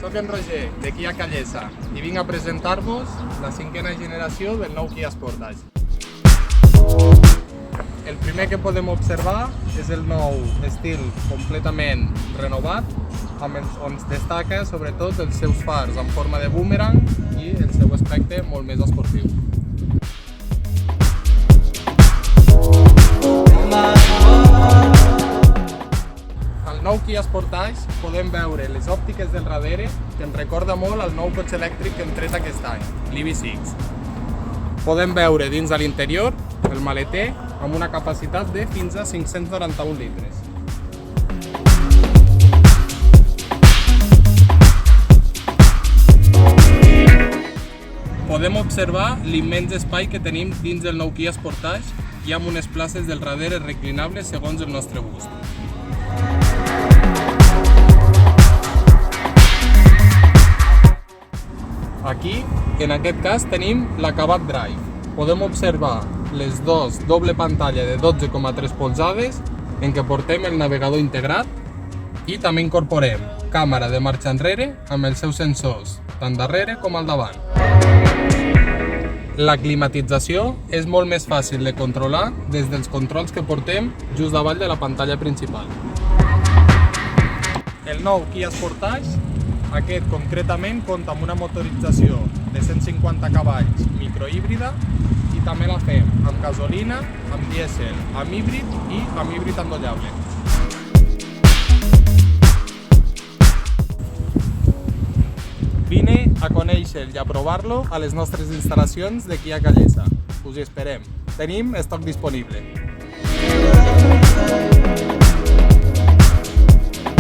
Soc en Roger, de Kia Callesa, i vinc a presentar-vos la 5a generació del nou Kia Sportage. El primer que podem observar és el nou estil completament renovat, on es destaca sobretot els seus fars en forma de boomerang i el seu aspecte molt més esportiu. Al nou Kia Sportage podem veure les òptiques del darrere, que ens recorda molt al nou cotxe elèctric que hem tret aquest any, l'EV6. Podem veure dins de l'interior el maleter amb una capacitat de fins a 591 litres. Podem observar l'immens espai que tenim dins del nou Kia Sportage i amb unes places del darrere reclinables segons el nostre gust. Aquí, en aquest cas, tenim l'acabat Drive. Podem observar les dues doble pantalla de 12,3 polzades en què portem el navegador integrat i també incorporem càmera de marxa enrere amb els seus sensors, tant darrere com al davant. La climatització és molt més fàcil de controlar des dels controls que portem just davall de la pantalla principal. El nou Kia Sportage, aquest concretament compta amb una motorització de 150 cavalls microhíbrida i també la fem amb gasolina, amb dièsel, amb híbrid i amb híbrid endollable. Vine a conèixer i a provar-lo a les nostres instal·lacions de Kia Callesa. Us hi esperem. Tenim estoc disponible.